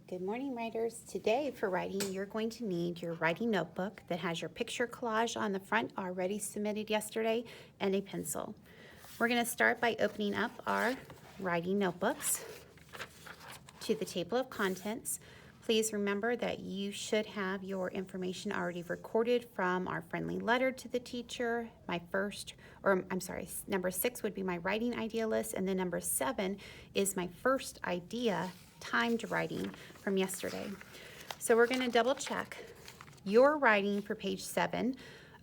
Good morning, writers. Today for writing, you're going to need your writing notebook that has your picture collage on the front already submitted yesterday and a pencil. We're going to start by opening up our writing notebooks to the table of contents. Please remember that you should have your information already recorded from our friendly letter to the teacher. Number 6 would be my writing idea list, and then number 7 is my first idea timed writing from yesterday. So we're going to double check your writing for page 7.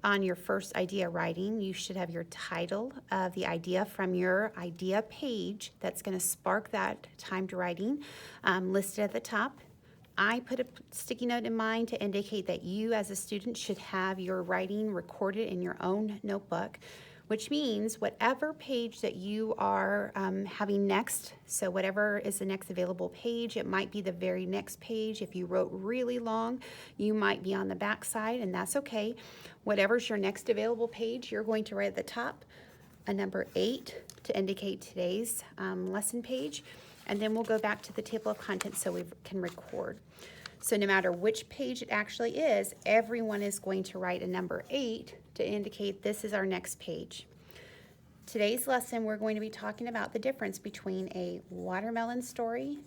On your first idea writing, you should have your title of the idea from your idea page that's going to spark that timed writing listed at the top. I put a sticky note in mine to indicate that you as a student should have your writing recorded in your own notebook, which means whatever page that you are having next, so whatever is the next available page, it might be the very next page. If you wrote really long, you might be on the back side, and that's okay. Whatever's your next available page, you're going to write at the top a number 8 to indicate today's lesson page, and then we'll go back to the table of contents so we can record. So no matter which page it actually is, everyone is going to write a number 8 to indicate this is our next page. Today's lesson, we're going to be talking about the difference between a watermelon story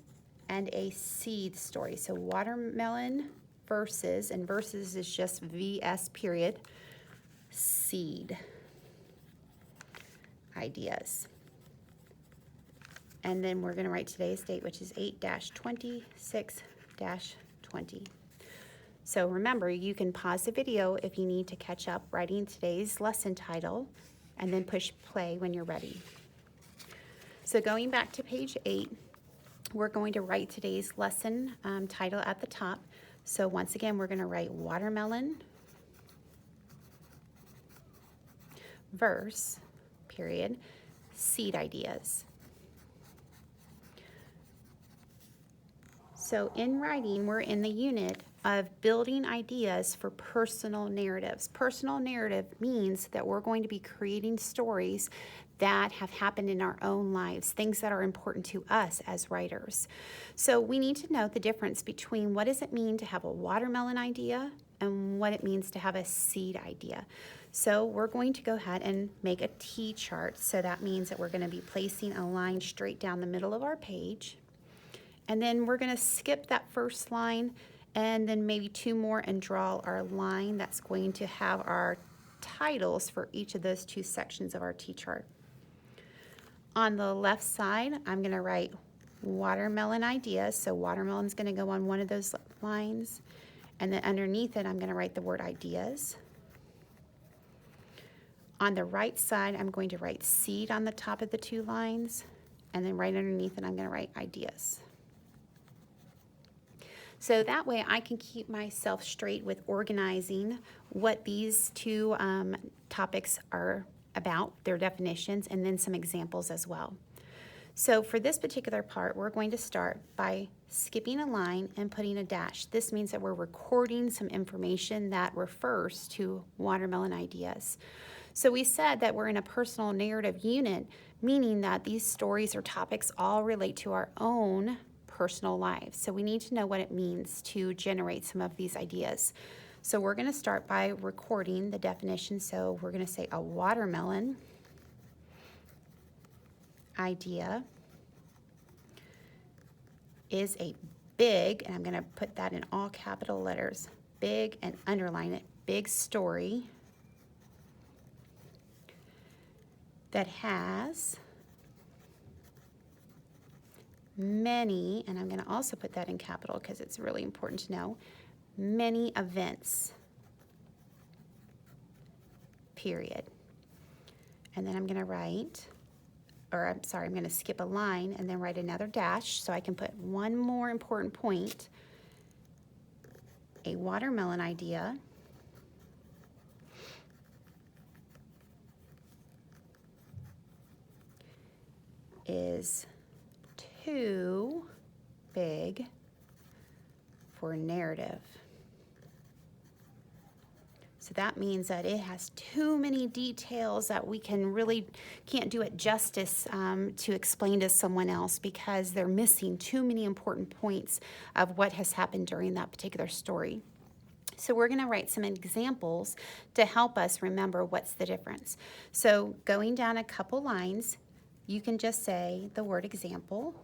and a seed story. So watermelon versus, and versus is just VS period, seed ideas. And then we're going to write today's date, which is 8-26-20. So remember, you can pause the video if you need to catch up writing today's lesson title, and then push play when you're ready. So going back to page 8, we're going to write today's lesson title at the top. So once again, we're going to write watermelon, verse, period, seed ideas. So in writing, we're in the unit of building ideas for personal narratives. Personal narrative means that we're going to be creating stories that have happened in our own lives, things that are important to us as writers. So we need to know the difference between what does it mean to have a watermelon idea and what it means to have a seed idea. So we're going to go ahead and make a T-chart. So that means that we're going to be placing a line straight down the middle of our page. And then we're going to skip that first line and then maybe 2 more and draw our line that's going to have our titles for each of those 2 sections of our T-chart. On the left side, I'm going to write watermelon ideas. So watermelon's going to go on one of those lines. And then underneath it, I'm going to write the word ideas. On the right side, I'm going to write seed on the top of the 2 lines. And then right underneath it, I'm going to write ideas. So that way I can keep myself straight with organizing what these 2 topics are about, their definitions, and then some examples as well. So for this particular part, we're going to start by skipping a line and putting a dash. This means that we're recording some information that refers to watermelon ideas. So we said that we're in a personal narrative unit, meaning that these stories or topics all relate to our own personal lives. So we need to know what it means to generate some of these ideas. So we're going to start by recording the definition. So we're going to say a watermelon idea is a big, and I'm going to put that in all capital letters, big, and underline it, big story that has many, and I'm going to also put that in capital because it's really important to know, many events, period. And then I'm going to write, I'm going to skip a line and then write another dash so I can put one more important point. A watermelon idea is too big for narrative. So that means that it has too many details that we can't do it justice to explain to someone else because they're missing too many important points of what has happened during that particular story. So we're going to write some examples to help us remember what's the difference. So going down a couple lines, you can just say the word example,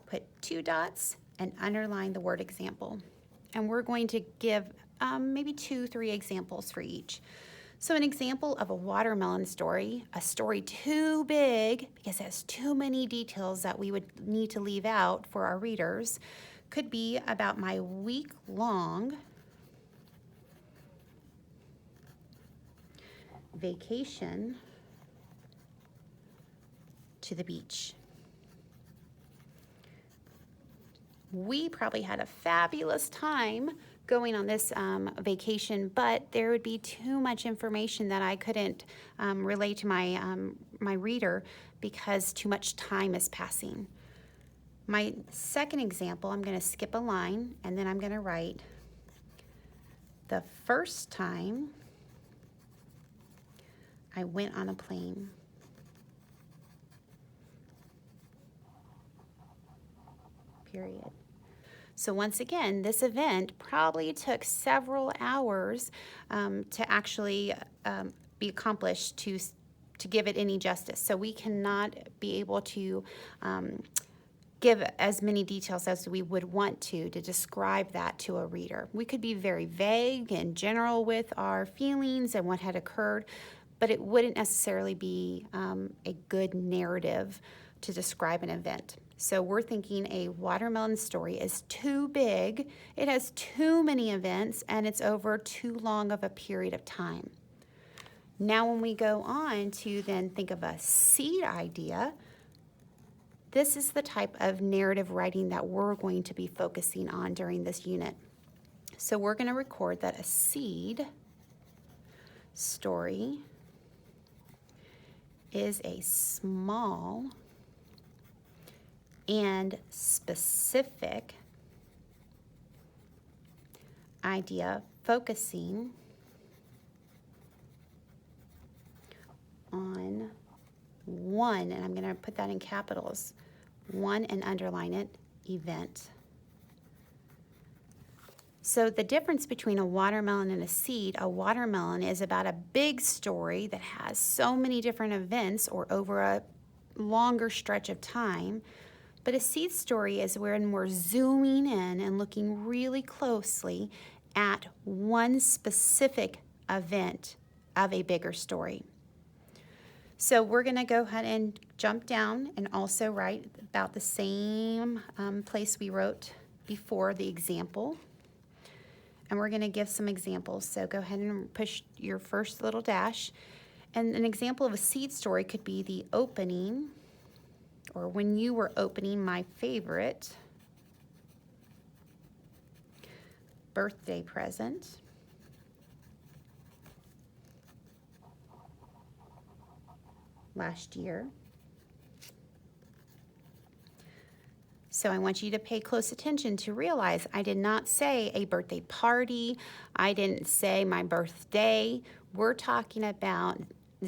put 2 dots, and underline the word example. And we're going to give maybe 2-3 examples for each. So an example of a watermelon story, a story too big because it has too many details that we would need to leave out for our readers, could be about my week-long vacation to the beach. We probably had a fabulous time going on this vacation, but there would be too much information that I couldn't relay to my reader because too much time is passing. My second example, I'm going to skip a line, and then I'm going to write the first time I went on a plane. Period. So once again, this event probably took several hours to actually be accomplished to give it any justice. So we cannot be able to give as many details as we would want to describe that to a reader. We could be very vague and general with our feelings and what had occurred, but it wouldn't necessarily be a good narrative to describe an event. So we're thinking a watermelon story is too big, it has too many events, and it's over too long of a period of time. Now when we go on to then think of a seed idea, this is the type of narrative writing that we're going to be focusing on during this unit. So we're going to record that a seed story is a small and specific idea focusing on one, and I'm going to put that in capitals, one and underline it, event. So the difference between a watermelon and a watermelon is about a big story that has so many different events or over a longer stretch of time. But a seed story is when we're zooming in and looking really closely at one specific event of a bigger story. So we're going to go ahead and jump down and also write about the same place we wrote before the example. And we're going to give some examples. So go ahead and push your first little dash. And an example of a seed story could be the opening, or when you were opening my favorite birthday present. Last year. So I want you to pay close attention to realize I did not say a birthday party. I didn't say my birthday. We're talking about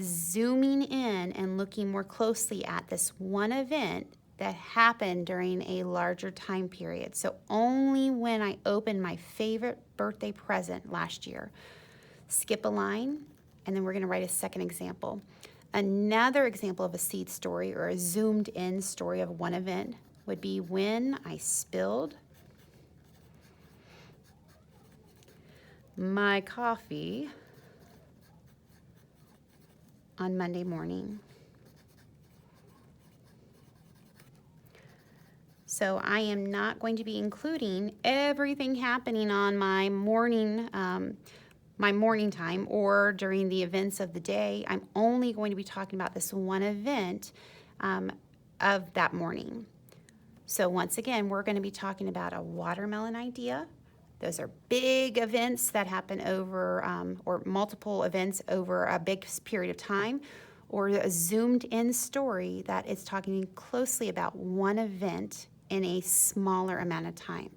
zooming in and looking more closely at this one event that happened during a larger time period. So only when I opened my favorite birthday present last year. Skip a line, and then we're going to write a second example. Another example of a seed story or a zoomed in story of one event would be when I spilled my coffee on Monday morning. So I am not going to be including everything happening on my morning time or during the events of the day. I'm only going to be talking about this one event of that morning. So once again, we're going to be talking about a watermelon idea. Those are big events that happen over, or multiple events over a big period of time, or a zoomed in story that is talking closely about one event in a smaller amount of time.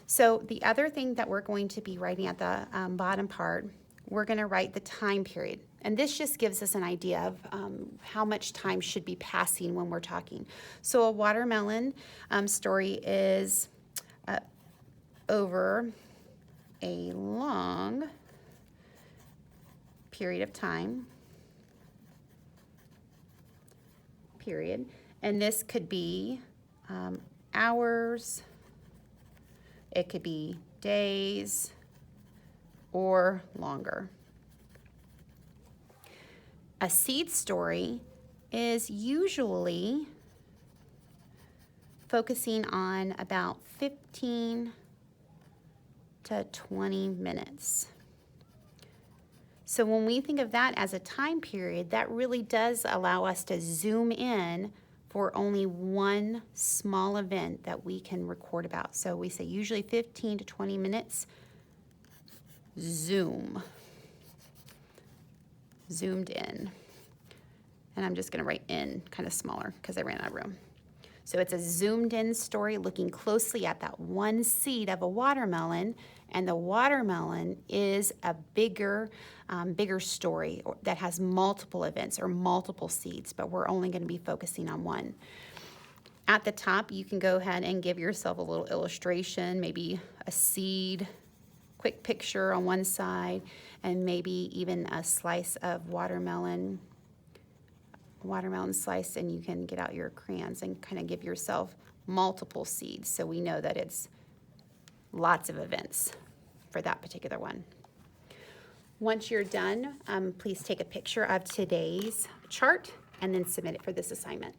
So the other thing that we're going to be writing at the bottom part, we're going to write the time period. And this just gives us an idea of how much time should be passing when we're talking. So a watermelon story is over a long period of time, period. And this could be hours, it could be days, or longer. A seed story is usually focusing on about 15 to 20 minutes. So when we think of that as a time period, that really does allow us to zoom in for only one small event that we can record about. So we say usually 15 to 20 minutes, zoom, zoomed in. And I'm just gonna write in kind of smaller because I ran out of room. So it's a zoomed in story looking closely at that one seed of a watermelon, and the watermelon is a bigger story that has multiple events or multiple seeds, but we're only going to be focusing on one. At the top, you can go ahead and give yourself a little illustration, maybe a seed, quick picture on one side, and maybe even a slice of watermelon slice, and you can get out your crayons and kind of give yourself multiple seeds so we know that it's lots of events for that particular one. Once you're done, please take a picture of today's chart and then submit it for this assignment.